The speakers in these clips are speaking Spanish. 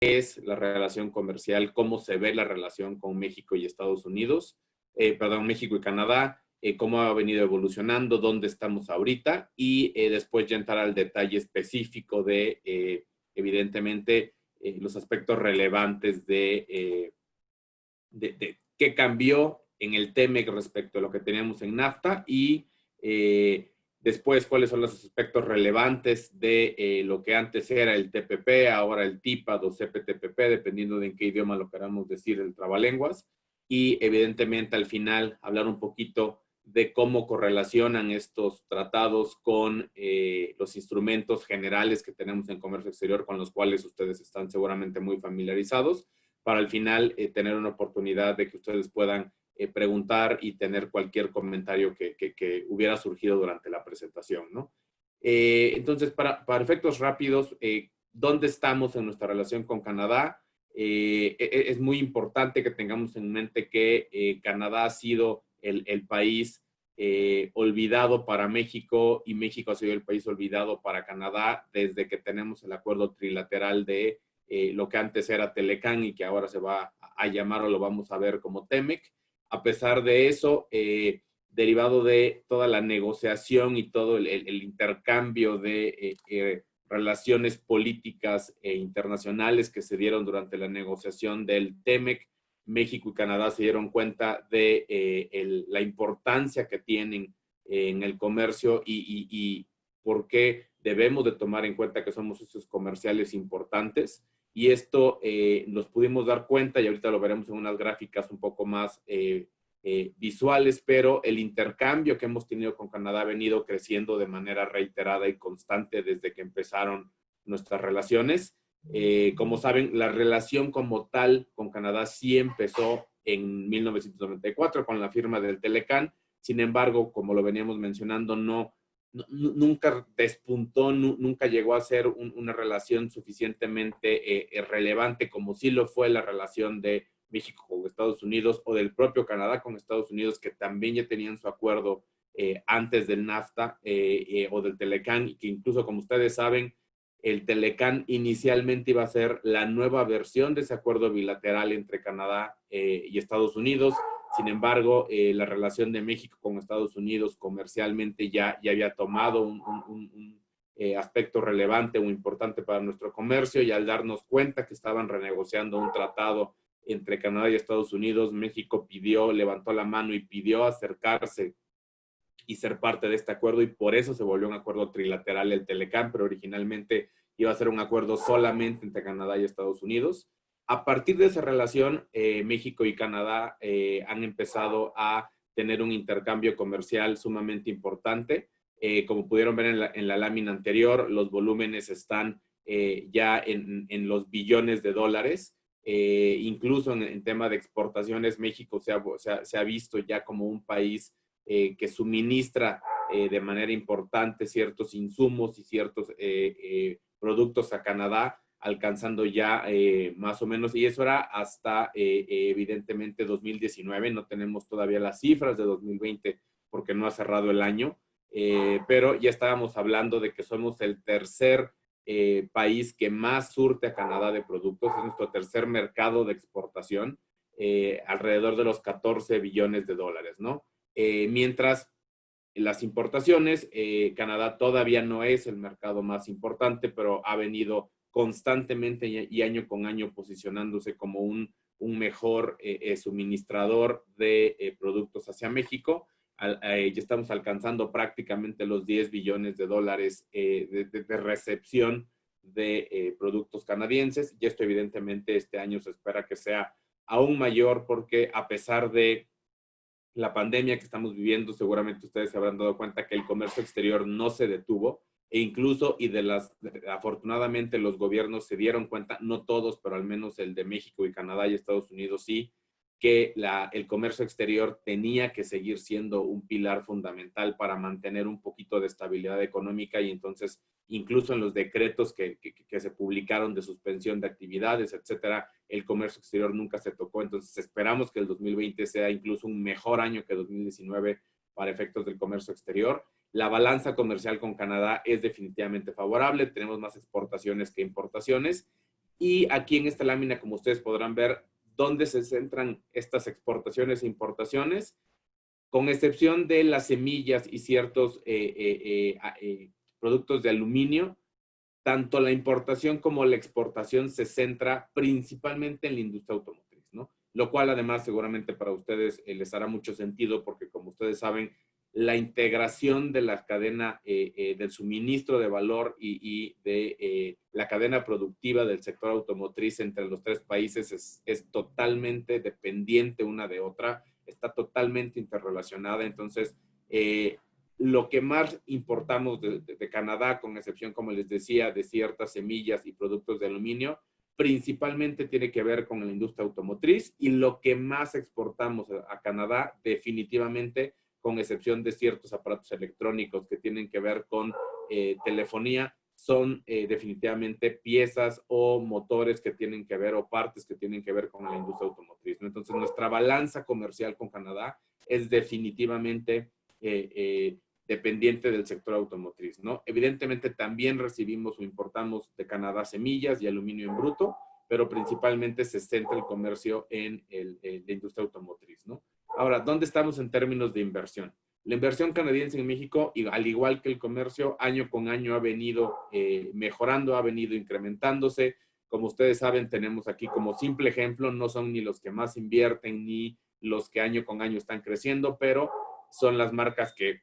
es la relación comercial, cómo se ve la relación con México y Estados Unidos, México y Canadá, cómo ha venido evolucionando, dónde estamos ahorita y después ya entrar al detalle específico de, evidentemente, los aspectos relevantes de qué cambió en el TEMEC respecto a lo que teníamos en NAFTA y después cuáles son los aspectos relevantes de lo que antes era el TPP, ahora el TIPAD o CPTPP, dependiendo de en qué idioma lo queramos decir, el trabalenguas. Y evidentemente al final hablar un poquito de cómo correlacionan estos tratados con los instrumentos generales que tenemos en comercio exterior, con los cuales ustedes están seguramente muy familiarizados, para al final tener una oportunidad de que ustedes puedan preguntar y tener cualquier comentario que hubiera surgido durante la presentación, ¿no? Entonces, para efectos rápidos, ¿dónde estamos en nuestra relación con Canadá? Es muy importante que tengamos en mente que Canadá ha sido el país olvidado para México y México ha sido el país olvidado para Canadá desde que tenemos el acuerdo trilateral de lo que antes era Telecán y que ahora se va a llamar o lo vamos a ver como TEMEC. A pesar de eso, derivado de toda la negociación y todo el intercambio de relaciones políticas e internacionales que se dieron durante la negociación del TEMEC, México y Canadá se dieron cuenta de la importancia que tienen en el comercio y por qué debemos de tomar en cuenta que somos socios comerciales importantes. Y esto nos pudimos dar cuenta, y ahorita lo veremos en unas gráficas un poco más visuales, pero el intercambio que hemos tenido con Canadá ha venido creciendo de manera reiterada y constante desde que empezaron nuestras relaciones. Como saben, la relación como tal con Canadá sí empezó en 1994 con la firma del Telecán. Sin embargo, como lo veníamos mencionando, nunca despuntó, nunca llegó a ser una relación suficientemente relevante como sí lo fue la relación de México con Estados Unidos o del propio Canadá con Estados Unidos, que también ya tenían su acuerdo antes del NAFTA o del Telecán, y que incluso, como ustedes saben, el Telecán inicialmente iba a ser la nueva versión de ese acuerdo bilateral entre Canadá y Estados Unidos. Sin embargo, la relación de México con Estados Unidos comercialmente ya había tomado un aspecto relevante o importante para nuestro comercio, y al darnos cuenta que estaban renegociando un tratado entre Canadá y Estados Unidos, México levantó la mano y pidió acercarse y ser parte de este acuerdo, y por eso se volvió un acuerdo trilateral el Telecán, pero originalmente iba a ser un acuerdo solamente entre Canadá y Estados Unidos. A partir de esa relación, México y Canadá han empezado a tener un intercambio comercial sumamente importante. Como pudieron ver en la lámina anterior, los volúmenes están ya en los billones de dólares. Incluso en tema de exportaciones, México se ha visto ya como un país que suministra de manera importante ciertos insumos y ciertos productos a Canadá, alcanzando ya más o menos, y eso era hasta evidentemente 2019, no tenemos todavía las cifras de 2020 porque no ha cerrado el año, pero ya estábamos hablando de que somos el tercer país que más surte a Canadá de productos, es nuestro tercer mercado de exportación, alrededor de los 14 billones de dólares, ¿no? Mientras las importaciones, Canadá todavía no es el mercado más importante, pero ha venido constantemente y año con año posicionándose como un mejor suministrador de productos hacia México. Ya estamos alcanzando prácticamente los 10 billones de dólares de recepción de productos canadienses, y esto evidentemente este año se espera que sea aún mayor, porque a pesar de la pandemia que estamos viviendo, seguramente ustedes se habrán dado cuenta que el comercio exterior no se detuvo, e incluso, afortunadamente los gobiernos se dieron cuenta, no todos, pero al menos el de México y Canadá y Estados Unidos sí, que el comercio exterior tenía que seguir siendo un pilar fundamental para mantener un poquito de estabilidad económica, y entonces incluso en los decretos que se publicaron de suspensión de actividades, etcétera, el comercio exterior nunca se tocó. Entonces esperamos que el 2020 sea incluso un mejor año que 2019 para efectos del comercio exterior. La balanza comercial con Canadá es definitivamente favorable, tenemos más exportaciones que importaciones, Y aquí en esta lámina, como ustedes podrán ver, dónde se centran estas exportaciones e importaciones, con excepción de las semillas y ciertos productos de aluminio. Tanto la importación como la exportación se centra principalmente en la industria automotriz, ¿no? Lo cual además seguramente para ustedes les hará mucho sentido porque como ustedes saben, la integración de la cadena del suministro de valor y de la cadena productiva del sector automotriz entre los tres países es totalmente dependiente una de otra, está totalmente interrelacionada. Entonces, lo que más importamos de Canadá, con excepción, como les decía, de ciertas semillas y productos de aluminio, principalmente tiene que ver con la industria automotriz, y lo que más exportamos a Canadá, definitivamente, con excepción de ciertos aparatos electrónicos que tienen que ver con telefonía, son definitivamente piezas o motores que tienen que ver, o partes que tienen que ver con la industria automotriz, ¿no? Entonces, nuestra balanza comercial con Canadá es definitivamente dependiente del sector automotriz, ¿no? Evidentemente también recibimos o importamos de Canadá semillas y aluminio en bruto, pero principalmente se centra el comercio en la industria automotriz, ¿no? Ahora, ¿dónde estamos en términos de inversión? La inversión canadiense en México, al igual que el comercio, año con año ha venido mejorando, ha venido incrementándose. Como ustedes saben, tenemos aquí como simple ejemplo, no son ni los que más invierten ni los que año con año están creciendo, pero son las marcas que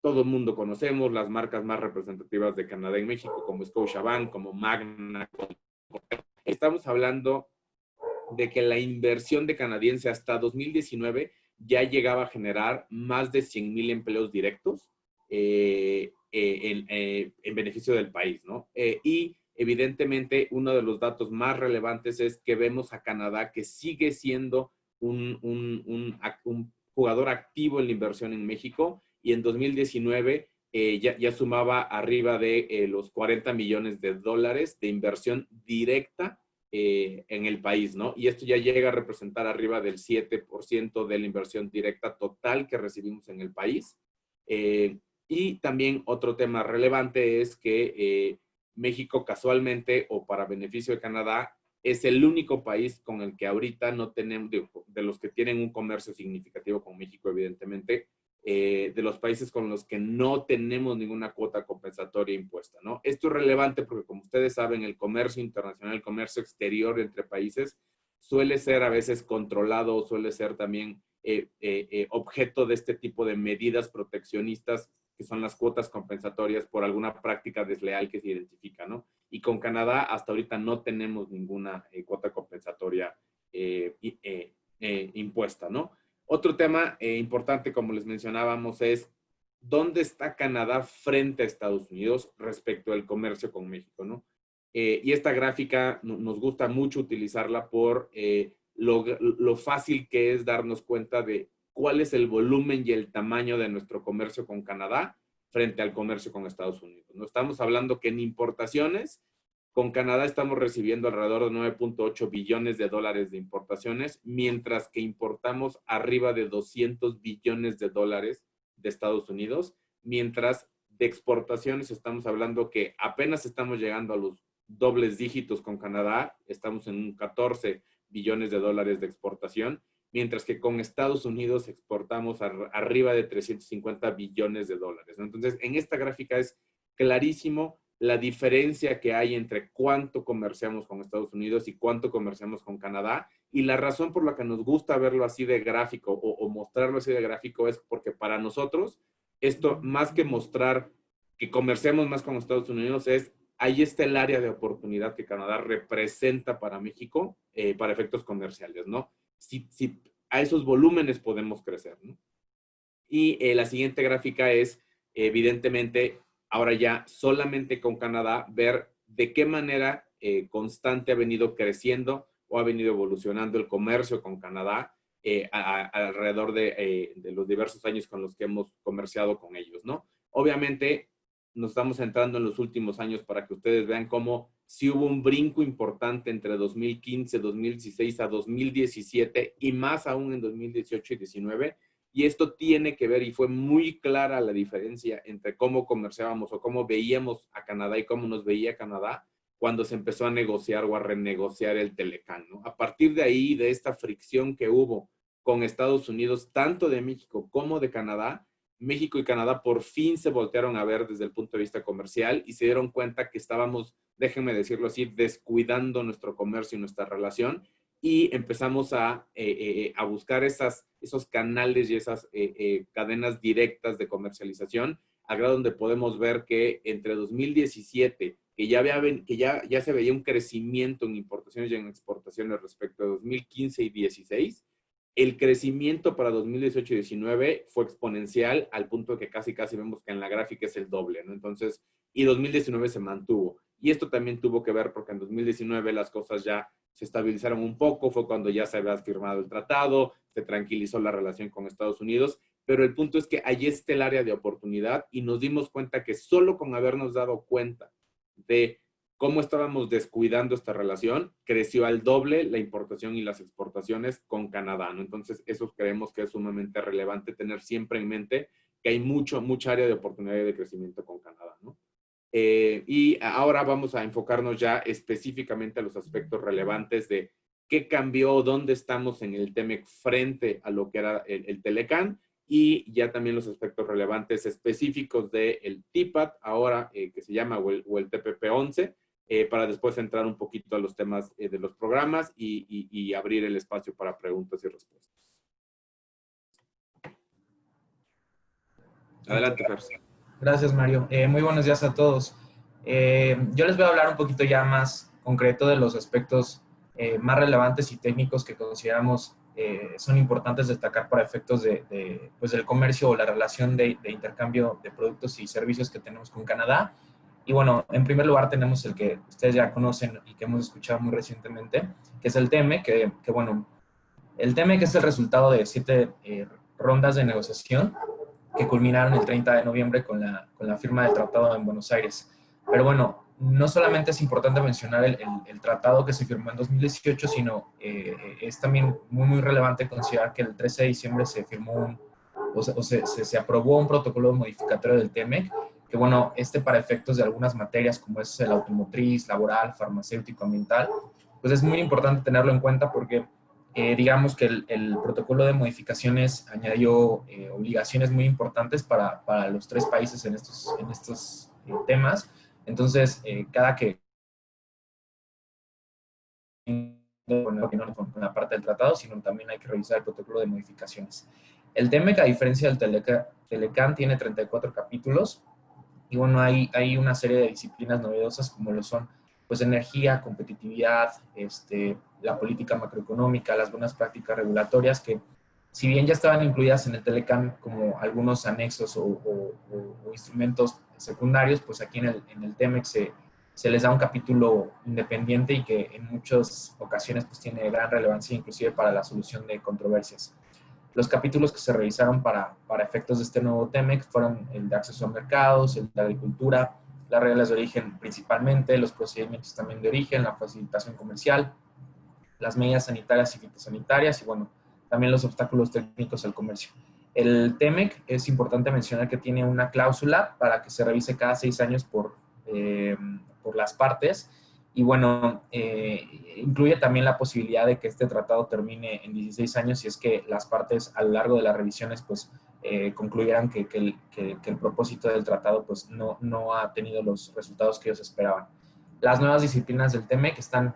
todo el mundo conocemos, las marcas más representativas de Canadá en México, como Scotiabank, como Magna. Estamos hablando de que la inversión de canadiense hasta 2019 ya llegaba a generar más de 100,000 empleos directos en beneficio del país, ¿no? Y evidentemente uno de los datos más relevantes es que vemos a Canadá que sigue siendo un jugador activo en la inversión en México, y en 2019 ya sumaba arriba de los 40 millones de dólares de inversión directa en el país, ¿no? Y esto ya llega a representar arriba del 7% de la inversión directa total que recibimos en el país. Y también otro tema relevante es que México casualmente, o para beneficio de Canadá, es el único país con el que ahorita no tenemos, de los que tienen un comercio significativo con México, evidentemente, de los países con los que no tenemos ninguna cuota compensatoria impuesta, ¿no? Esto es relevante porque, como ustedes saben, el comercio internacional, el comercio exterior entre países, suele ser a veces controlado, suele ser también objeto de este tipo de medidas proteccionistas, que son las cuotas compensatorias por alguna práctica desleal que se identifica, ¿no? Y con Canadá hasta ahorita no tenemos ninguna cuota compensatoria impuesta, ¿no? Otro tema importante, como les mencionábamos, es dónde está Canadá frente a Estados Unidos respecto al comercio con México, ¿no? Y esta gráfica nos gusta mucho utilizarla por lo fácil que es darnos cuenta de cuál es el volumen y el tamaño de nuestro comercio con Canadá frente al comercio con Estados Unidos, ¿no? Estamos hablando que en importaciones, con Canadá estamos recibiendo alrededor de 9.8 billones de dólares de importaciones, mientras que importamos arriba de 200 billones de dólares de Estados Unidos, mientras de exportaciones estamos hablando que apenas estamos llegando a los dobles dígitos con Canadá, estamos en un 14 billones de dólares de exportación, mientras que con Estados Unidos exportamos arriba de 350 billones de dólares, ¿no? Entonces, en esta gráfica es clarísimo la diferencia que hay entre cuánto comerciamos con Estados Unidos y cuánto comerciamos con Canadá. Y la razón por la que nos gusta verlo así de gráfico o mostrarlo así de gráfico es porque para nosotros esto, más que mostrar que comerciamos más con Estados Unidos, ahí está el área de oportunidad que Canadá representa para México para efectos comerciales, ¿no? Si a esos volúmenes podemos crecer, ¿no? Y la siguiente gráfica es, evidentemente, ahora ya solamente con Canadá, ver de qué manera constante ha venido creciendo o ha venido evolucionando el comercio con Canadá alrededor de los diversos años con los que hemos comerciado con ellos, ¿no? Obviamente, nos estamos centrando en los últimos años para que ustedes vean cómo sí hubo un brinco importante entre 2015, 2016 a 2017 y más aún en 2018 y 2019. Y esto tiene que ver, y fue muy clara la diferencia entre cómo comerciábamos o cómo veíamos a Canadá y cómo nos veía Canadá cuando se empezó a negociar o a renegociar el Telecán, ¿no? A partir de ahí, de esta fricción que hubo con Estados Unidos, tanto de México como de Canadá, México y Canadá por fin se voltearon a ver desde el punto de vista comercial y se dieron cuenta que estábamos, déjenme decirlo así, descuidando nuestro comercio y nuestra relación, y empezamos a buscar esos canales y esas cadenas directas de comercialización, a grado donde podemos ver que entre 2017, que ya se veía un crecimiento en importaciones y en exportaciones respecto a 2015 y 16, el crecimiento para 2018 y 19 fue exponencial al punto que casi vemos que en la gráfica es el doble, ¿no? Entonces, y 2019 se mantuvo. Y esto también tuvo que ver porque en 2019 las cosas ya se estabilizaron un poco, fue cuando ya se había firmado el tratado, se tranquilizó la relación con Estados Unidos, pero el punto es que ahí está el área de oportunidad y nos dimos cuenta que solo con habernos dado cuenta de cómo estábamos descuidando esta relación, creció al doble la importación y las exportaciones con Canadá, ¿no? Entonces, eso creemos que es sumamente relevante tener siempre en mente que hay mucha área de oportunidad y de crecimiento con Canadá, ¿no? Y ahora vamos a enfocarnos ya específicamente a los aspectos relevantes de qué cambió, dónde estamos en el TEMEC frente a lo que era el Telecán, y ya también los aspectos relevantes específicos del TIPAT, ahora que se llama, o el TPP-11, para después entrar un poquito a los temas de los programas y abrir el espacio para preguntas y respuestas. Adelante, Fer. Gracias, Mario. Muy buenos días a todos. Yo les voy a hablar un poquito ya más concreto de los aspectos más relevantes y técnicos que consideramos son importantes destacar para efectos pues del comercio o la relación de intercambio de productos y servicios que tenemos con Canadá. Y bueno, en primer lugar tenemos el que ustedes ya conocen y que hemos escuchado muy recientemente, que es el TEMEC, que bueno, el TEMEC es el resultado de 7 rondas de negociación que culminaron el 30 de noviembre con la firma del tratado en Buenos Aires. Pero bueno, no solamente es importante mencionar el tratado que se firmó en 2018, sino es también muy relevante considerar que el 13 de diciembre se firmó se aprobó un protocolo modificatorio del TEMEC, que bueno, para efectos de algunas materias como es el automotriz, laboral, farmacéutico, ambiental, pues es muy importante tenerlo en cuenta porque digamos que el protocolo de modificaciones añadió obligaciones muy importantes para los 3 países en estos temas. Entonces, cada que con la parte del tratado, sino también hay que revisar el protocolo de modificaciones. El TEMEC, a diferencia del Telecán, tiene 34 capítulos y bueno, hay una serie de disciplinas novedosas como lo son pues energía, competitividad, la política macroeconómica, las buenas prácticas regulatorias, que si bien ya estaban incluidas en el Telecán como algunos anexos o instrumentos secundarios, pues aquí en el TEMEC se les da un capítulo independiente y que en muchas ocasiones pues tiene gran relevancia inclusive para la solución de controversias. Los capítulos que se revisaron para efectos de este nuevo TEMEC fueron el de acceso a mercados, el de agricultura, las reglas de origen principalmente, los procedimientos también de origen, la facilitación comercial, las medidas sanitarias y fitosanitarias y bueno, también los obstáculos técnicos al comercio. El TEMEC es importante mencionar que tiene una cláusula para que se revise cada 6 años por las partes y bueno, incluye también la posibilidad de que este tratado termine en 16 años si es que las partes a lo largo de las revisiones pues concluyeran que el propósito del tratado pues no ha tenido los resultados que ellos esperaban. Las nuevas disciplinas del TEMEC están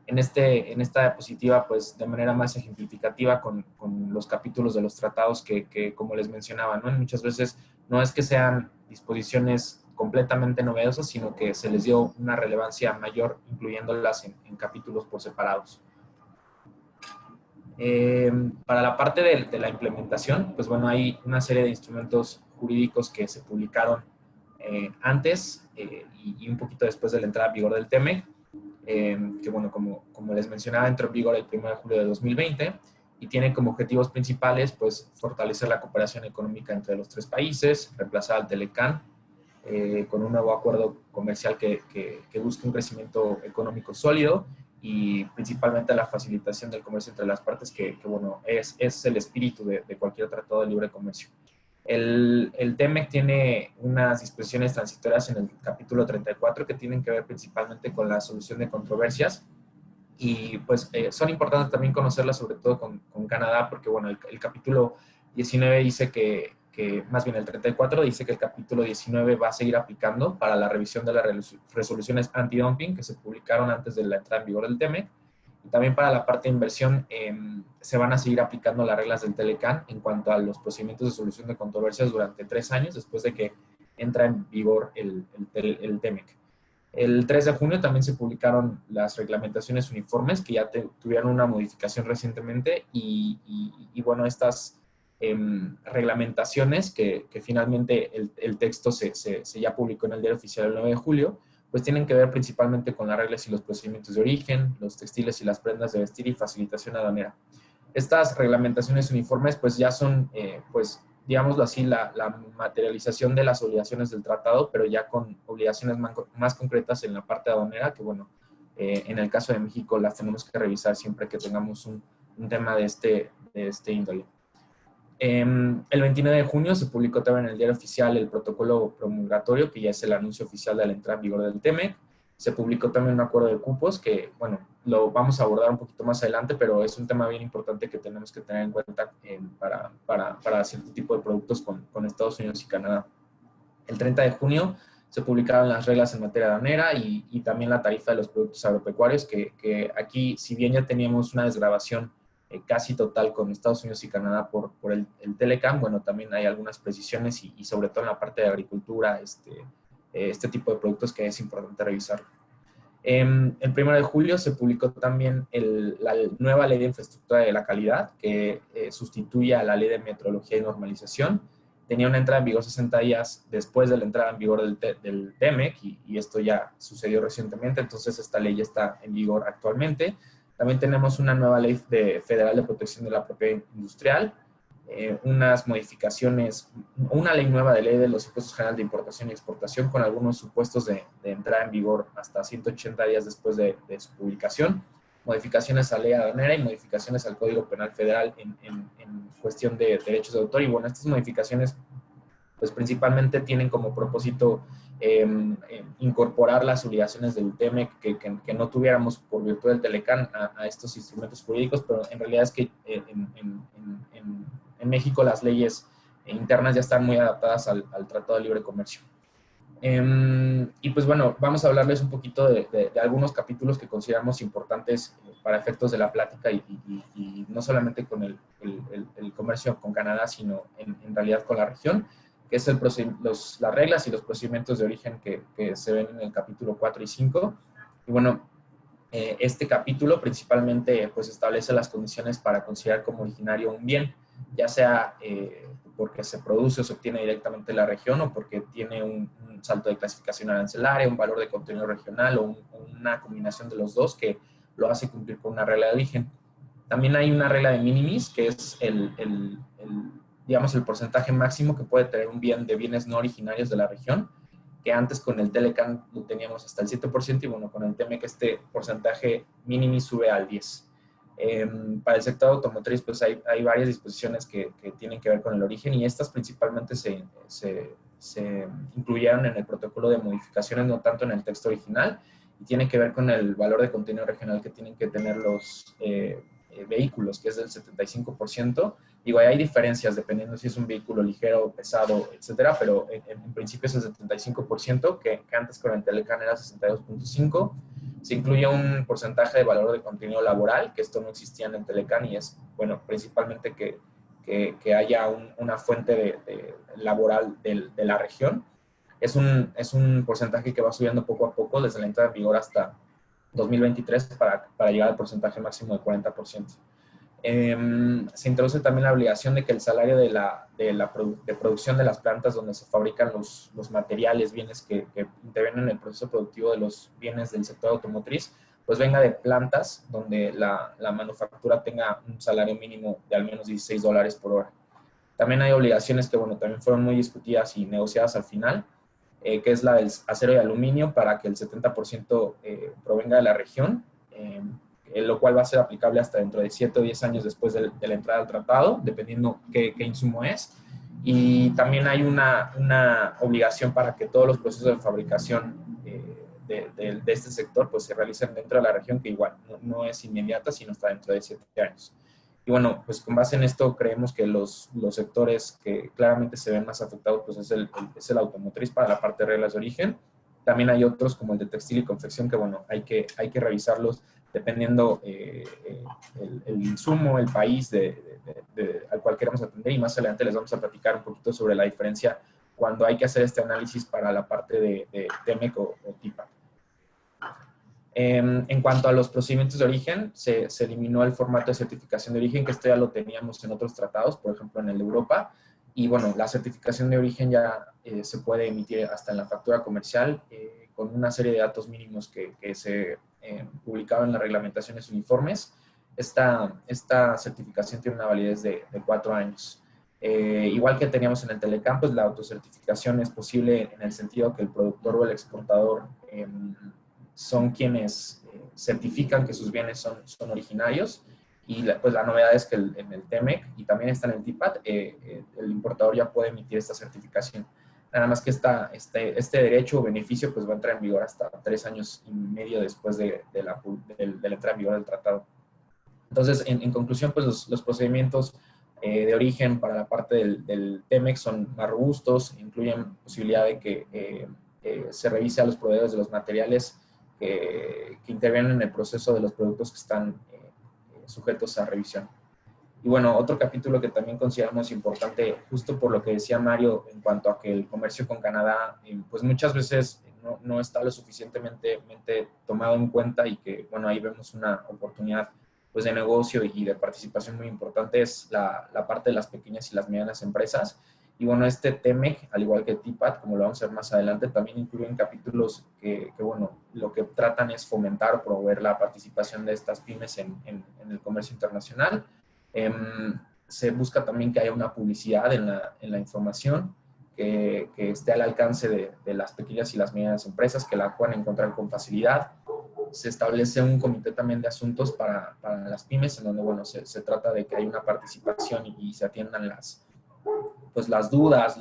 en esta diapositiva pues de manera más ejemplificativa con los capítulos de los tratados que como les mencionaba, ¿no? Muchas veces no es que sean disposiciones completamente novedosas, sino que se les dio una relevancia mayor incluyéndolas en capítulos por separados. Para la parte de la implementación, pues bueno, hay una serie de instrumentos jurídicos que se publicaron antes y un poquito después de la entrada en vigor del TEMEC, que bueno, como les mencionaba, entró en vigor el 1 de julio de 2020 y tiene como objetivos principales pues fortalecer la cooperación económica entre los 3 países, reemplazar al Telecán con un nuevo acuerdo comercial que busque un crecimiento económico sólido y principalmente la facilitación del comercio entre las partes, que bueno, es el espíritu de cualquier tratado de libre comercio. El TEMEC tiene unas disposiciones transitorias en el capítulo 34 que tienen que ver principalmente con la solución de controversias y pues son importantes también conocerlas, sobre todo con Canadá, porque bueno, el capítulo 19 dice más bien el 34 dice que el capítulo 19 va a seguir aplicando para la revisión de las resoluciones anti-dumping que se publicaron antes de la entrada en vigor del TEMEC. Y también para la parte de inversión se van a seguir aplicando las reglas del Telecan en cuanto a los procedimientos de solución de controversias durante 3 años después de que entra en vigor el TEMEC. El 3 de junio también se publicaron las reglamentaciones uniformes que ya tuvieron una modificación recientemente y bueno, estas reglamentaciones que finalmente el texto se ya publicó en el Diario Oficial el 9 de julio, pues tienen que ver principalmente con las reglas y los procedimientos de origen, los textiles y las prendas de vestir y facilitación aduanera. Estas reglamentaciones uniformes pues ya son, pues digámoslo así, la materialización de las obligaciones del tratado, pero ya con obligaciones más concretas en la parte aduanera, que bueno, en el caso de México las tenemos que revisar siempre que tengamos un tema de este índole. El 29 de junio se publicó también en el Diario Oficial el protocolo promulgatorio, que ya es el anuncio oficial de la entrada en vigor del TEMEC. Se publicó también un acuerdo de cupos que, bueno, lo vamos a abordar un poquito más adelante, pero es un tema bien importante que tenemos que tener en cuenta para cierto tipo de productos con Estados Unidos y Canadá. El 30 de junio se publicaron las reglas en materia aduanera y también la tarifa de los productos agropecuarios, que aquí, si bien ya teníamos una desgravación casi total con Estados Unidos y Canadá por el Telecan, bueno, también hay algunas precisiones y sobre todo en la parte de agricultura, este tipo de productos que es importante revisar. El 1 de julio se publicó también la nueva Ley de Infraestructura de la Calidad, que sustituye a la Ley de Metrología y Normalización. Tenía una entrada en vigor 60 días después de la entrada en vigor del TEMEC y esto ya sucedió recientemente, entonces esta ley ya está en vigor actualmente. También tenemos una nueva ley federal de protección de la propiedad industrial, unas modificaciones, una ley nueva de ley de los impuestos generales de importación y exportación con algunos supuestos de entrada en vigor hasta 180 días después de su publicación, modificaciones a ley aduanera y modificaciones al Código Penal Federal en cuestión de derechos de autor. Y bueno, estas modificaciones pues principalmente tienen como propósito incorporar las obligaciones del TEMEC que no tuviéramos por virtud del Telecan a estos instrumentos jurídicos, pero en realidad es que en México las leyes internas ya están muy adaptadas al Tratado de Libre Comercio. Y pues bueno, vamos a hablarles un poquito de algunos capítulos que consideramos importantes para efectos de la plática y no solamente con el comercio con Canadá, sino en realidad con la región, que es las reglas y los procedimientos de origen que se ven en el capítulo 4 y 5. Y bueno, este capítulo principalmente pues establece las condiciones para considerar como originario un bien, ya sea porque se produce o se obtiene directamente en la región o porque tiene un salto de clasificación arancelaria, un valor de contenido regional o una combinación de los dos que lo hace cumplir con una regla de origen. También hay una regla de minimis, que es digamos, el porcentaje máximo que puede tener un bien de bienes no originarios de la región, que antes con el Telecan lo teníamos hasta el 7% y bueno, con el TEMEC este porcentaje mínimo sube al 10%. Para el sector automotriz pues hay varias disposiciones que tienen que ver con el origen y estas principalmente se incluyeron en el protocolo de modificaciones, no tanto en el texto original, y tiene que ver con el valor de contenido regional que tienen que tener los vehículos, que es del 75%. Digo, hay diferencias dependiendo si es un vehículo ligero, pesado, etcétera, pero en principio es el 75%, que antes con el Telecan era 62.5%. Se incluye un porcentaje de valor de contenido laboral, que esto no existía en el Telecan y es, bueno, principalmente que haya una fuente laboral de la región. Es un porcentaje que va subiendo poco a poco desde la entrada en vigor hasta 2023 para llegar al porcentaje máximo de 40%. Se introduce también la obligación de que el salario de producción de las plantas donde se fabrican los materiales, bienes que intervienen en el proceso productivo de los bienes del sector automotriz, pues venga de plantas donde la manufactura tenga un salario mínimo de al menos $16 por hora. También hay obligaciones que, bueno, también fueron muy discutidas y negociadas al final, que es la del acero y aluminio para que el 70% provenga de la región, lo cual va a ser aplicable hasta dentro de 7 o 10 años después de la entrada al tratado, dependiendo qué insumo es. Y también hay una obligación para que todos los procesos de fabricación de este sector pues se realicen dentro de la región, que igual no es inmediata, sino está dentro de 7 años. Y bueno, pues con base en esto creemos que los sectores que claramente se ven más afectados pues es el automotriz para la parte de reglas de origen. También hay otros como el de textil y confección que bueno, hay que revisarlos dependiendo el insumo, el país al cual queremos atender, y más adelante les vamos a platicar un poquito sobre la diferencia cuando hay que hacer este análisis para la parte de TEMEC o TIPAD. En cuanto a los procedimientos de origen, se eliminó el formato de certificación de origen, que esto ya lo teníamos en otros tratados, por ejemplo en el de Europa, y bueno, la certificación de origen ya se puede emitir hasta en la factura comercial con una serie de datos mínimos que se publicaban en las reglamentaciones uniformes. Esta certificación tiene una validez de 4 años. Igual que teníamos en el Telecam, pues la autocertificación es posible en el sentido que el productor o el exportador son quienes certifican que sus bienes son originarios, y pues la novedad es que en el TEMEC y también está en el TIPAD, el importador ya puede emitir esta certificación. Nada más que este derecho o beneficio pues va a entrar en vigor hasta 3 años y medio después de la entrada en vigor del tratado. Entonces, en conclusión, pues los procedimientos de origen para la parte del TEMEC son más robustos, incluyen posibilidad de que se revise a los proveedores de los materiales que intervienen en el proceso de los productos que están sujetos a revisión. Y bueno, otro capítulo que también consideramos importante, justo por lo que decía Mario en cuanto a que el comercio con Canadá, pues muchas veces no está lo suficientemente tomado en cuenta, y que, bueno, ahí vemos una oportunidad pues de negocio y de participación muy importante, es la parte de las pequeñas y las medianas empresas. Y bueno, este TEMEC, al igual que TIPAD, como lo vamos a ver más adelante, también incluyen capítulos que bueno, lo que tratan es fomentar o promover la participación de estas pymes en el comercio internacional. Se busca también que haya una publicidad en la información que esté al alcance de las pequeñas y las medianas empresas, que la puedan encontrar con facilidad. Se establece un comité también de asuntos para las pymes, en donde, bueno, se trata de que haya una participación y se atiendan las dudas,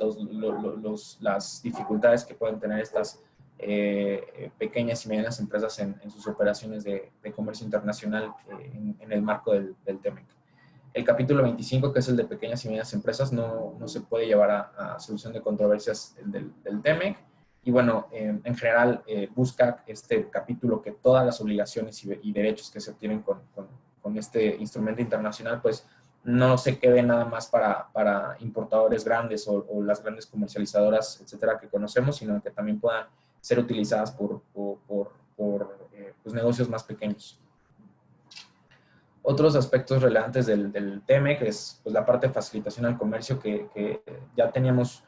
las dificultades que pueden tener estas pequeñas y medianas empresas en sus operaciones de comercio internacional en el marco del TEMEC. El capítulo 25, que es el de pequeñas y medianas empresas, no se puede llevar a solución de controversias del TEMEC. Y bueno, en general busca este capítulo que todas las obligaciones y derechos que se obtienen con este instrumento internacional, pues no se quede nada más para importadores grandes o las grandes comercializadoras, etcétera, que conocemos, sino que también puedan ser utilizadas por pues, negocios más pequeños. Otros aspectos relevantes del TEMEC es pues, la parte de facilitación al comercio que ya teníamos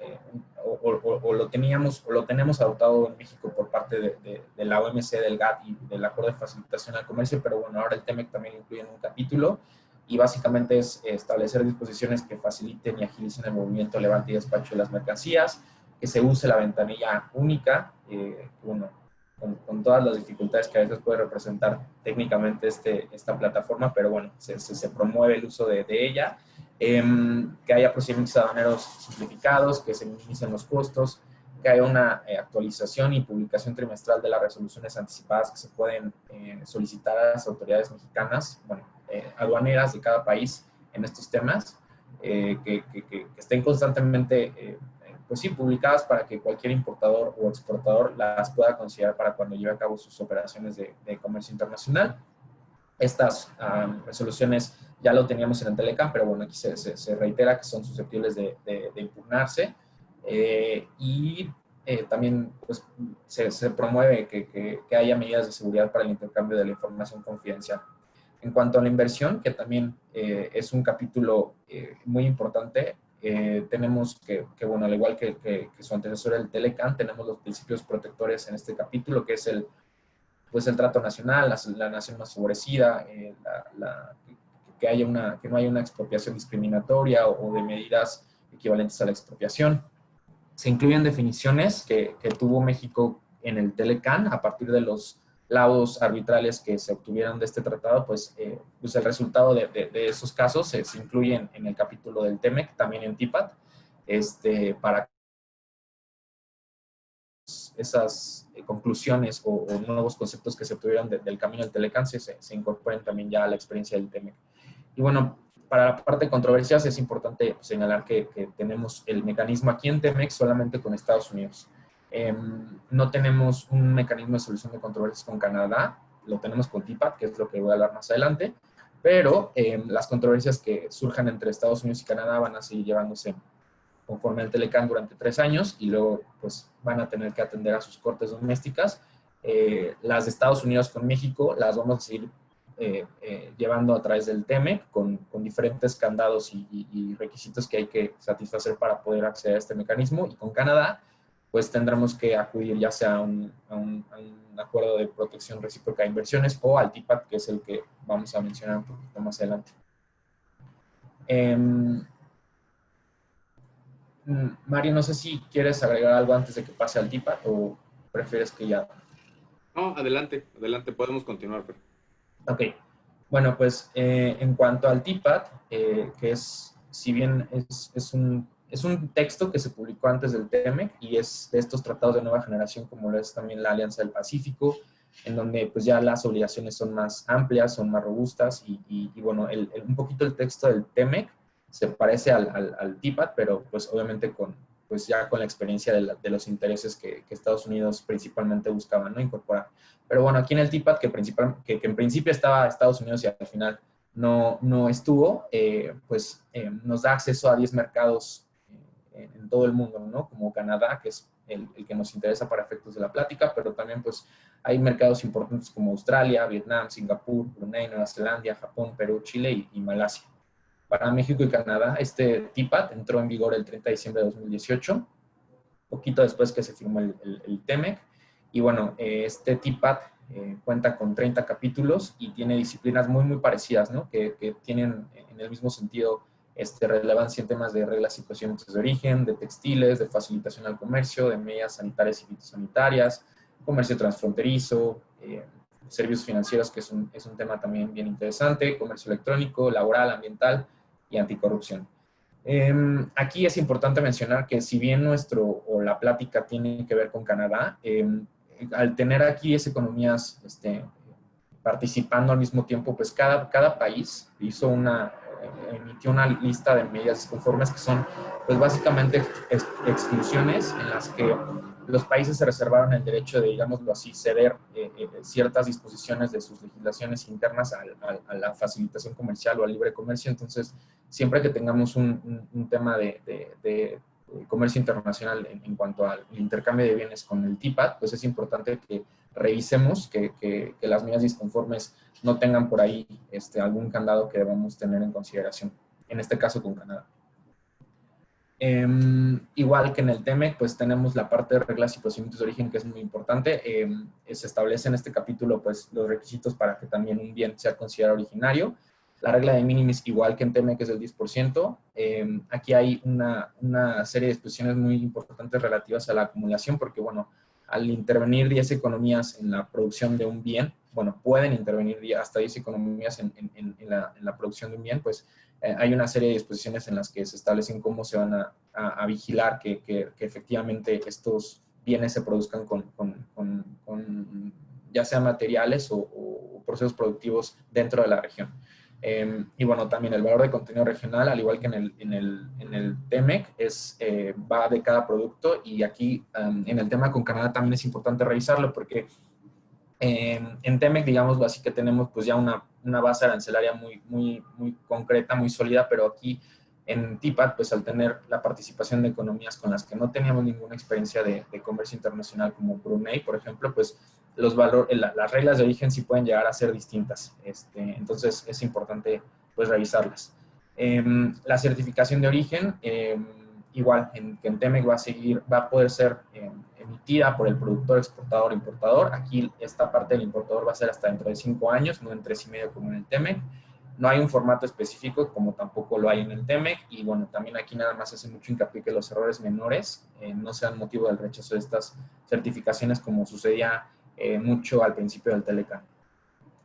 lo tenemos adoptado en México por parte de la OMC, del GATT y del Acuerdo de Facilitación al Comercio, pero bueno, ahora el TEMEC también incluye un capítulo, y básicamente es establecer disposiciones que faciliten y agilicen el movimiento, levante y despacho de las mercancías, que se use la ventanilla única, bueno, con todas las dificultades que a veces puede representar técnicamente esta plataforma, pero bueno, se promueve el uso de ella, que haya procedimientos aduaneros simplificados, que se minimicen los costos, que haya una actualización y publicación trimestral de las resoluciones anticipadas que se pueden solicitar a las autoridades mexicanas, bueno, aduaneras de cada país en estos temas, que estén constantemente pues sí, publicadas para que cualquier importador o exportador las pueda considerar para cuando lleve a cabo sus operaciones de comercio internacional. Estas resoluciones ya lo teníamos en el Telecam, pero bueno, aquí se reitera que son susceptibles de impugnarse, y también pues, se promueve que haya medidas de seguridad para el intercambio de la información confidencial. En cuanto a la inversión, que también es un capítulo muy importante, tenemos que, bueno, al igual que su antecesor, el Telecam, tenemos los principios protectores en este capítulo, que es el trato nacional, la nación más favorecida, que no haya una expropiación discriminatoria o de medidas equivalentes a la expropiación. Se incluyen definiciones que tuvo México en el Telecam a partir de los laudos arbitrales que se obtuvieron de este tratado, pues el resultado de esos casos se incluyen en el capítulo del TEMEC, también en TIPAD. para esas conclusiones o nuevos conceptos que se obtuvieron del camino del Telecán se incorporen también ya a la experiencia del TEMEC. Y bueno, para la parte de controversias es importante señalar que tenemos el mecanismo aquí en TEMEC solamente con Estados Unidos. No tenemos un mecanismo de solución de controversias con Canadá, lo tenemos con TIPAD, que es lo que voy a hablar más adelante, pero las controversias que surjan entre Estados Unidos y Canadá van a seguir llevándose conforme al Telecán durante 3 años y luego pues van a tener que atender a sus cortes domésticas. Las de Estados Unidos con México las vamos a seguir llevando a través del TEMEC con diferentes candados y requisitos que hay que satisfacer para poder acceder a este mecanismo. Y con Canadá pues tendremos que acudir ya sea a un acuerdo de protección recíproca de inversiones o al TIPAD, que es el que vamos a mencionar un poquito más adelante. Mario, no sé si quieres agregar algo antes de que pase al TIPAD o prefieres que ya... No, adelante, adelante, podemos continuar, Fer. Ok, bueno, pues en cuanto al TIPAD, que es, si bien es un texto que se publicó antes del TEMEC y es de estos tratados de nueva generación, como lo es también la Alianza del Pacífico, en donde pues ya las obligaciones son más amplias, son más robustas y bueno, un poquito el texto del TEMEC se parece al TIPAD, pero pues obviamente pues ya con la experiencia de los intereses que Estados Unidos principalmente buscaban, ¿no?, incorporar. Pero bueno, aquí en el TIPAD, que en principio estaba Estados Unidos y al final no estuvo, nos da acceso a 10 mercados en todo el mundo, ¿no? Como Canadá, que es el que nos interesa para efectos de la plática, pero también pues hay mercados importantes como Australia, Vietnam, Singapur, Brunei, Nueva Zelanda, Japón, Perú, Chile y Malasia. Para México y Canadá, este TIPAD entró en vigor el 30 de diciembre de 2018, poquito después que se firmó el TEMEC. Y bueno, este TIPAD cuenta con 30 capítulos y tiene disciplinas muy, muy parecidas, ¿no? Que tienen en el mismo sentido relevancia en temas de reglas y procedimientos de origen, de textiles, de facilitación al comercio, de medidas sanitarias y fitosanitarias, comercio transfronterizo, servicios financieros, que es un tema también bien interesante, comercio electrónico, laboral, ambiental y anticorrupción. Aquí es importante mencionar que si bien la plática tiene que ver con Canadá, al tener aquí 10 economías participando al mismo tiempo, pues cada país emitió una lista de medidas conformes que son pues básicamente exclusiones en las que los países se reservaron el derecho de, digámoslo así, ceder ciertas disposiciones de sus legislaciones internas a la facilitación comercial o al libre comercio. Entonces, siempre que tengamos un tema de comercio internacional en cuanto al intercambio de bienes con el TIPAD, pues es importante que revisemos que las medidas disconformes no tengan por ahí algún candado que debamos tener en consideración, en este caso con Canadá. Igual que en el TEMEC, pues tenemos la parte de reglas y procedimientos de origen, que es muy importante. Se establece en este capítulo pues los requisitos para que también un bien sea considerado originario. La regla de minimis, igual que en TEMEC, es del 10%. Aquí hay una serie de disposiciones muy importantes relativas a la acumulación, porque bueno, al intervenir 10 economías en la producción de un bien, bueno, pueden intervenir hasta 10 economías en la producción de un bien, pues hay una serie de disposiciones en las que se establecen cómo se van a vigilar que efectivamente estos bienes se produzcan con ya sea materiales o procesos productivos dentro de la región. Y bueno, también el valor de contenido regional, al igual que en el TEMEC, va de cada producto, y aquí en el tema con Canadá también es importante revisarlo porque en TEMEC, digámoslo así, que tenemos pues ya una base arancelaria muy concreta, muy sólida, pero aquí en TIPAD, pues al tener la participación de economías con las que no teníamos ninguna experiencia de comercio internacional, como Brunei, por ejemplo, pues las reglas de origen sí pueden llegar a ser distintas. Entonces es importante pues revisarlas. La certificación de origen, igual que en TEMEC va a poder ser emitida por el productor, exportador, importador. Aquí esta parte del importador va a ser hasta dentro de 5 años, no en 3,5 como en el TEMEC. No hay un formato específico, como tampoco lo hay en el TEMEC, y bueno, también aquí nada más hace mucho hincapié que los errores menores no sean motivo del rechazo de estas certificaciones, como sucedía mucho al principio del Telecán.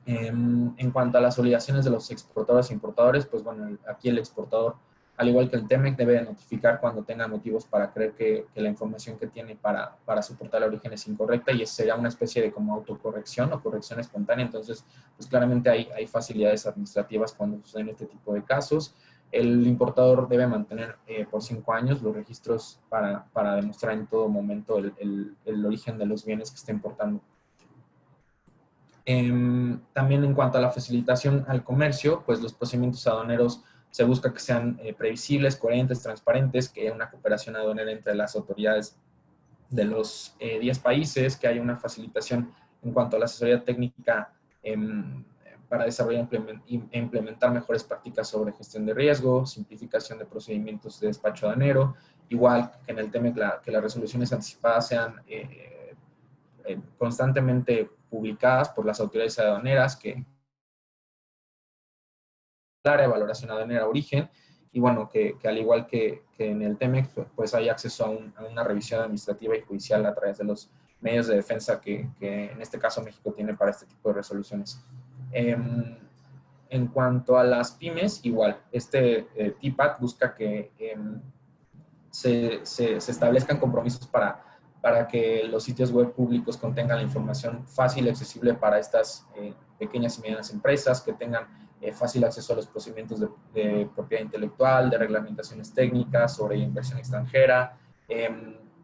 En cuanto a las obligaciones de los exportadores e importadores, pues bueno, aquí el exportador Al igual que el TEMEC debe notificar cuando tenga motivos para creer que la información que tiene para soportar el origen es incorrecta, y sería una especie de como autocorrección o corrección espontánea. Entonces, pues claramente hay facilidades administrativas cuando suceden este tipo de casos. El importador debe mantener por 5 años los registros para demostrar en todo momento el origen de los bienes que está importando. También en cuanto a la facilitación al comercio, pues los procedimientos aduaneros se busca que sean previsibles, coherentes, transparentes, que haya una cooperación aduanera entre las autoridades de los 10 países, que haya una facilitación en cuanto a la asesoría técnica para desarrollar e implementar mejores prácticas sobre gestión de riesgo, simplificación de procedimientos de despacho aduanero, igual que en el tema que las resoluciones anticipadas sean constantemente publicadas por las autoridades aduaneras, que de valoración aduanera origen, y bueno, que al igual que en el TEMEC, pues hay acceso a una revisión administrativa y judicial a través de los medios de defensa que en este caso México tiene para este tipo de resoluciones. En cuanto a las pymes, igual, este TPAT busca que se establezcan compromisos para que los sitios web públicos contengan la información fácil y accesible para estas pequeñas y medianas empresas, que tengan fácil acceso a los procedimientos de propiedad intelectual, de reglamentaciones técnicas sobre inversión extranjera.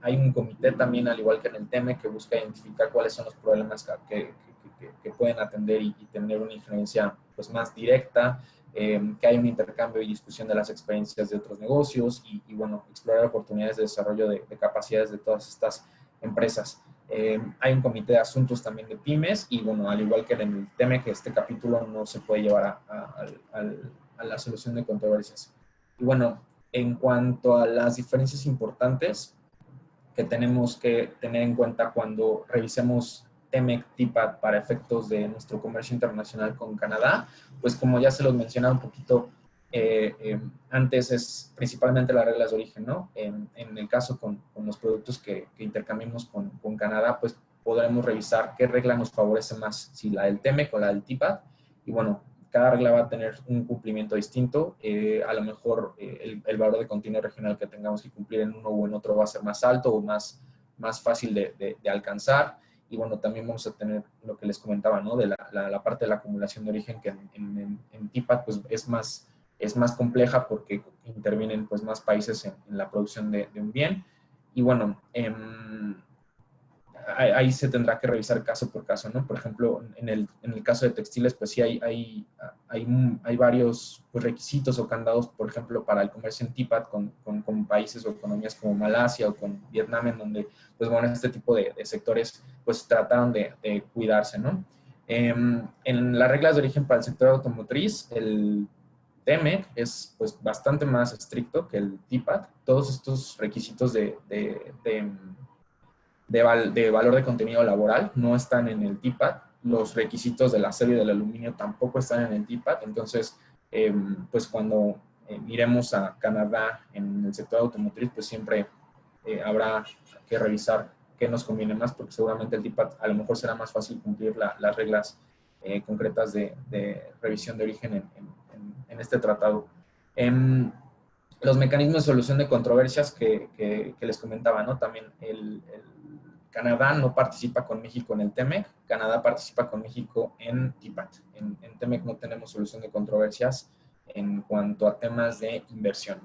Hay un comité también, al igual que en el TEME, que busca identificar cuáles son los problemas que pueden atender y tener una injerencia pues, más directa, que hay un intercambio y discusión de las experiencias de otros negocios y bueno, explorar oportunidades de desarrollo de capacidades de todas estas empresas. Hay un comité de asuntos también de pymes y bueno, al igual que en el TEME, que este capítulo no se puede llevar a la solución de controversias. Y bueno, en cuanto a las diferencias importantes que tenemos que tener en cuenta cuando revisemos TEMEC TPAT para efectos de nuestro comercio internacional con Canadá, pues como ya se los mencionaba un poquito antes, es principalmente las reglas de origen, ¿no? En el caso con los productos que intercambiemos con Canadá, pues podremos revisar qué regla nos favorece más, si la del TEMEC o la del TPAT, y bueno, cada regla va a tener un cumplimiento distinto. A lo mejor el valor de continuo regional que tengamos que cumplir en uno u en otro va a ser más alto o más fácil de alcanzar. Y bueno, también vamos a tener lo que les comentaba, ¿no? De la parte de la acumulación de origen, que en TPAT pues es más compleja porque intervienen pues más países en la producción de un bien. Y bueno, ahí se tendrá que revisar caso por caso, ¿no? Por ejemplo, en el caso de textiles, pues sí hay varios pues, requisitos o candados, por ejemplo, para el comercio en TPAT con países o economías como Malasia o con Vietnam, en donde, pues bueno, este tipo de sectores pues trataron de cuidarse, ¿no? En las reglas de origen para el sector automotriz, el TEMEC es pues bastante más estricto que el TPAT. Todos estos requisitos de valor de contenido laboral no están en el TPAT. Los requisitos del acero y del aluminio tampoco están en el TPAT. Entonces, pues cuando miremos a Canadá en el sector automotriz, pues siempre habrá que revisar qué nos conviene más, porque seguramente el TPAT a lo mejor será más fácil cumplir las reglas concretas de revisión de origen en este tratado. Los mecanismos de solución de controversias que les comentaba, ¿no? También Canadá no participa con México en el TEMEC, Canadá participa con México en TPAT. En TEMEC no tenemos solución de controversias en cuanto a temas de inversión.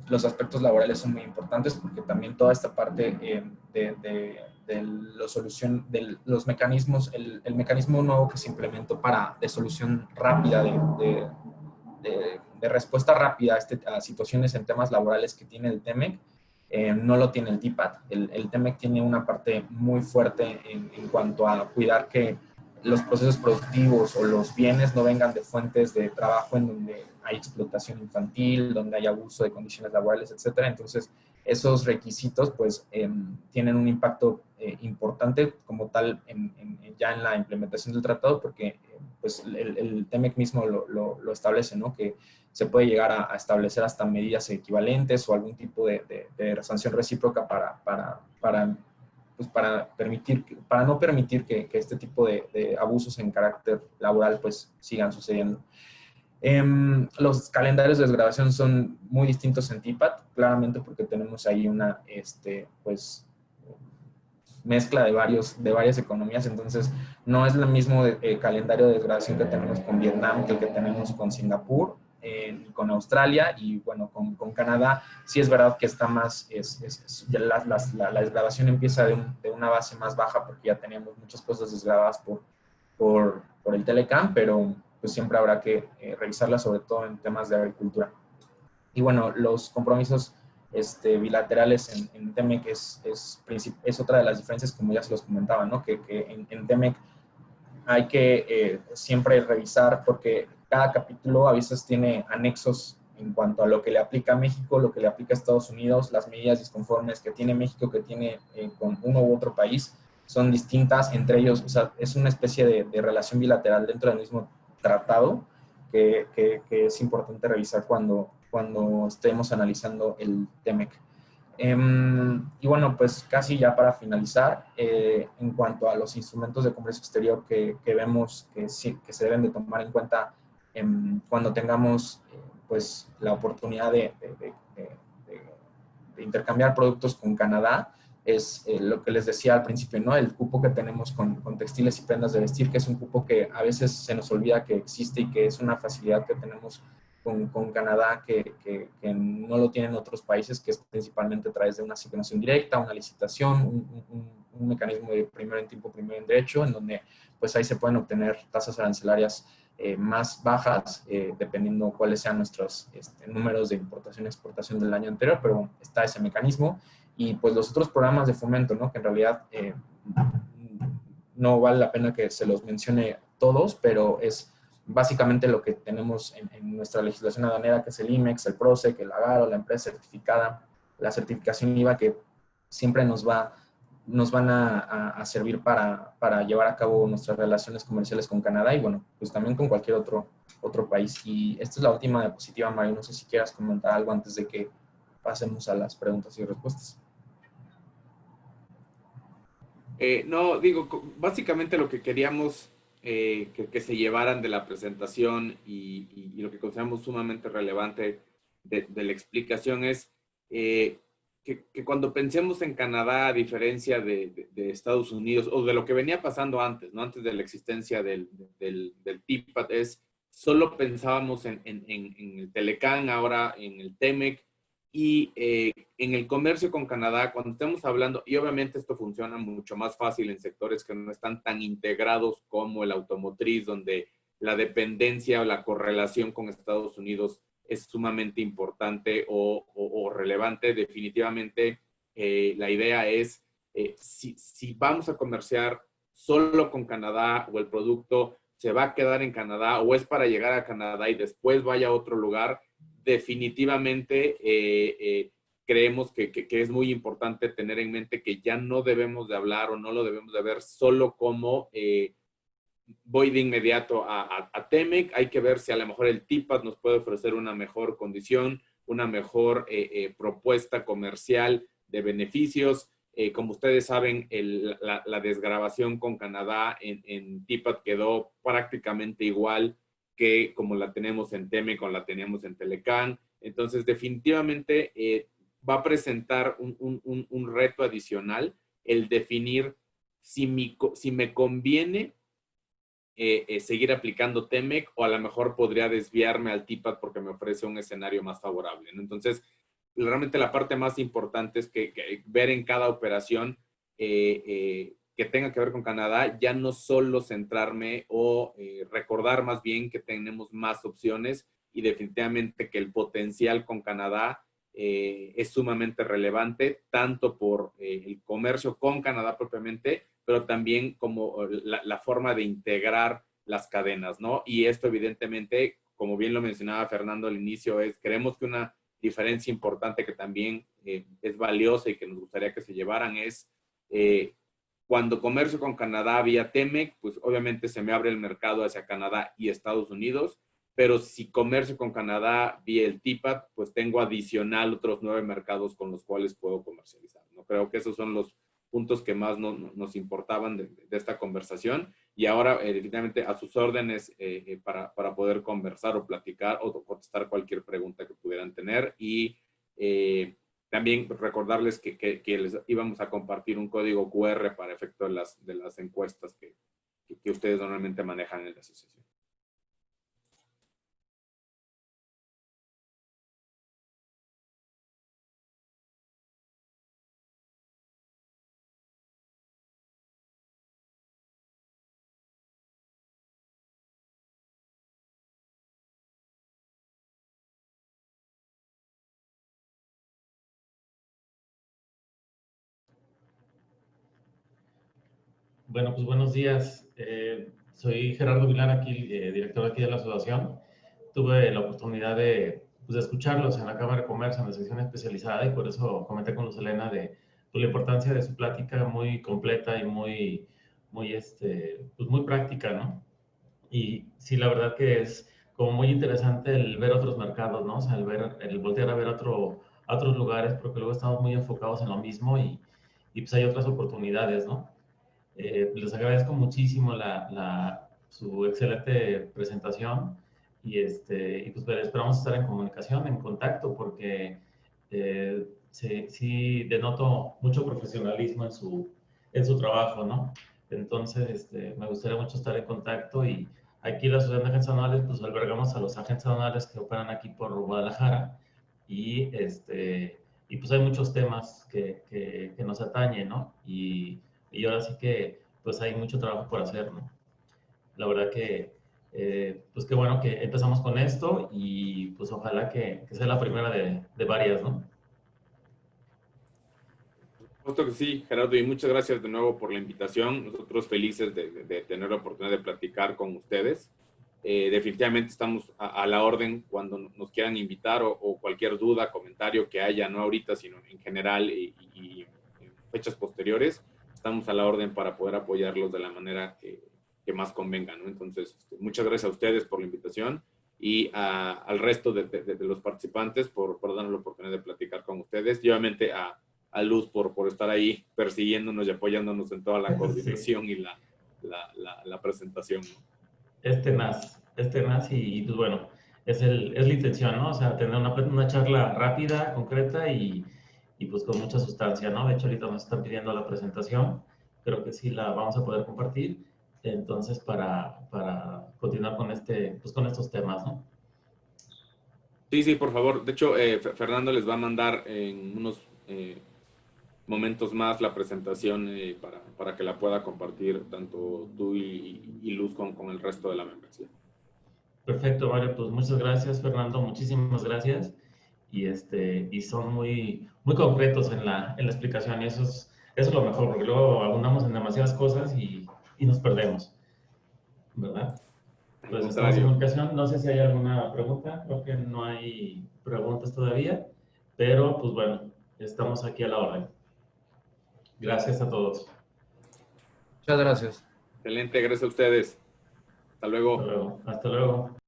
Los aspectos laborales son muy importantes porque también toda esta parte de los mecanismos, el mecanismo nuevo que se implementó de solución rápida, de respuesta rápida a situaciones en temas laborales que tiene el TEMEC, no lo tiene el TPAT. El TEMEC tiene una parte muy fuerte en cuanto a cuidar que los procesos productivos o los bienes no vengan de fuentes de trabajo en donde hay explotación infantil, donde hay abuso de condiciones laborales, etcétera. Entonces, esos requisitos pues tienen un impacto importante como tal ya en la implementación del tratado, porque pues el TEMEC mismo lo establece, ¿no? Que se puede llegar a establecer hasta medidas equivalentes o algún tipo de sanción recíproca para no permitir que este tipo de abusos en carácter laboral pues sigan sucediendo. Los calendarios de desgravación son muy distintos en TIPAD, claramente porque tenemos ahí una, pues, mezcla de varias economías, entonces no es el mismo calendario de desgravación que tenemos con Vietnam que el que tenemos con Singapur, con Australia y bueno, con Canadá. Sí es verdad que está más, ya la desgravación empieza de una base más baja porque ya teníamos muchas cosas desgravadas por el Telecam, pero pues siempre habrá que revisarlas, sobre todo en temas de agricultura. Y bueno, los compromisos bilaterales en TEMEC es otra de las diferencias, como ya se los comentaba, ¿no? Que en TEMEC hay que siempre revisar porque cada capítulo a veces tiene anexos en cuanto a lo que le aplica a México, lo que le aplica a Estados Unidos, las medidas disconformes que tiene México, que tiene con uno u otro país, son distintas entre ellos. O sea, es una especie de relación bilateral dentro del mismo tratado que es importante revisar cuando estemos analizando el TEMEC. Y bueno, pues casi ya para finalizar, en cuanto a los instrumentos de comercio exterior que vemos sí, que se deben de tomar en cuenta cuando tengamos pues la oportunidad de intercambiar productos con Canadá, es lo que les decía al principio, ¿no? El cupo que tenemos con textiles y prendas de vestir, que es un cupo que a veces se nos olvida que existe y que es una facilidad que tenemos con Canadá que no lo tienen otros países, que es principalmente a través de una asignación directa, una licitación, un mecanismo de primero en tiempo, primero en derecho, en donde pues ahí se pueden obtener tasas arancelarias más bajas, dependiendo cuáles sean nuestros números de importación y exportación del año anterior, pero está ese mecanismo. Y pues los otros programas de fomento, ¿no? Que en realidad no vale la pena que se los mencione todos, pero es básicamente lo que tenemos en nuestra legislación aduanera, que es el IMEX, el PROSEC, el AGARO, la empresa certificada, la certificación IVA, que siempre nos van a servir para llevar a cabo nuestras relaciones comerciales con Canadá y bueno, pues también con cualquier otro país. Y esta es la última diapositiva, Mario. No sé si quieras comentar algo antes de que pasemos a las preguntas y respuestas. No, digo, básicamente lo que queríamos que se llevaran de la presentación y lo que consideramos sumamente relevante de la explicación es que cuando pensemos en Canadá, a diferencia de Estados Unidos, o de lo que venía pasando antes, ¿no? Antes de la existencia del TIPAD, solo pensábamos en el Telecán, ahora en el TEMEC, y en el comercio con Canadá, cuando estamos hablando, y obviamente esto funciona mucho más fácil en sectores que no están tan integrados como el automotriz, donde la dependencia o la correlación con Estados Unidos es sumamente importante o relevante. Definitivamente, la idea es, si vamos a comerciar solo con Canadá o el producto se va a quedar en Canadá o es para llegar a Canadá y después vaya a otro lugar, definitivamente creemos que es muy importante tener en mente que ya no debemos de hablar o no lo debemos de ver solo como voy de inmediato a TEMEC. Hay que ver si a lo mejor el TIPAD nos puede ofrecer una mejor condición, una mejor propuesta comercial de beneficios. Como ustedes saben, la desgravación con Canadá en TIPAD quedó prácticamente igual que como la tenemos en TEMEC o la teníamos en Telecán. Entonces, definitivamente va a presentar un reto adicional el definir si me conviene seguir aplicando TEMEC o a lo mejor podría desviarme al TIPAD porque me ofrece un escenario más favorable, ¿no? Entonces, realmente la parte más importante es que ver en cada operación que tenga que ver con Canadá, ya no solo centrarme o recordar más bien que tenemos más opciones y definitivamente que el potencial con Canadá es sumamente relevante, tanto por el comercio con Canadá propiamente, pero también como la forma de integrar las cadenas, ¿no? Y esto evidentemente, como bien lo mencionaba Fernando al inicio, creemos que una diferencia importante que también es valiosa y que nos gustaría que se llevaran es cuando comercio con Canadá vía TEMEC, pues obviamente se me abre el mercado hacia Canadá y Estados Unidos, pero si comercio con Canadá vía el TIPAD, pues tengo adicional otros 9 mercados con los cuales puedo comercializar, ¿no? Creo que esos son puntos que más nos importaban de esta conversación. Y ahora, definitivamente, a sus órdenes para poder conversar o platicar o contestar cualquier pregunta que pudieran tener. Y también recordarles que les íbamos a compartir un código QR para efecto de las encuestas que ustedes normalmente manejan en la asociación. Bueno, pues buenos días. Soy Gerardo Vilar, aquí, director aquí de la asociación. Tuve la oportunidad pues, de escucharlos en la Cámara de Comercio, en la sección especializada, y por eso comenté con Luz Helena de pues, la importancia de su plática muy completa y pues, muy práctica, ¿no? Y sí, la verdad que es como muy interesante el ver otros mercados, ¿no? O sea, el voltear a ver a otros lugares, porque luego estamos muy enfocados en lo mismo y pues hay otras oportunidades, ¿no? Les agradezco muchísimo su excelente presentación y pues esperamos estar en comunicación, en contacto, porque sí denoto mucho profesionalismo en su trabajo, ¿no? Entonces, me gustaría mucho estar en contacto y aquí la Asociación de Agentes Aduanales, pues albergamos a los agentes aduanales que operan aquí por Guadalajara y pues hay muchos temas que nos atañen, ¿no? Y ahora sí que pues hay mucho trabajo por hacer, ¿no? La verdad que pues qué bueno que empezamos con esto y pues ojalá que sea la primera de varias, ¿no? Justo que sí, Gerardo, y muchas gracias de nuevo por la invitación. Nosotros felices de tener la oportunidad de platicar con ustedes. Definitivamente estamos a la orden cuando nos quieran invitar o cualquier duda, comentario que haya, no ahorita, sino en general y en fechas posteriores. Estamos a la orden para poder apoyarlos de la manera que más convenga, ¿no? Entonces, muchas gracias a ustedes por la invitación y al resto de los participantes por darnos la oportunidad de platicar con ustedes. Y obviamente a Luz por estar ahí persiguiéndonos y apoyándonos en toda la coordinación Sí. y la presentación, ¿no? Este NAS y pues bueno, es la intención, ¿no? O sea, tener una charla rápida, concreta y pues con mucha sustancia, ¿no? De hecho, ahorita nos están pidiendo la presentación, creo que sí la vamos a poder compartir, entonces para continuar pues con estos temas, ¿no? Sí, sí, por favor. De hecho, Fernando les va a mandar en unos momentos más la presentación para que la pueda compartir tanto tú y Luz con el resto de la membresía. Perfecto, vale, pues muchas gracias, Fernando, muchísimas gracias. Y son muy concretos en la explicación y eso es lo mejor, porque luego abundamos en demasiadas cosas y nos perdemos, ¿verdad? Al Pues estamos en contrario. comunicación, no sé si hay alguna pregunta, creo que no hay preguntas todavía, pero pues bueno, estamos aquí a la orden. Gracias a todos. Muchas gracias. Excelente, gracias a ustedes. Hasta Hasta luego. luego. Hasta luego.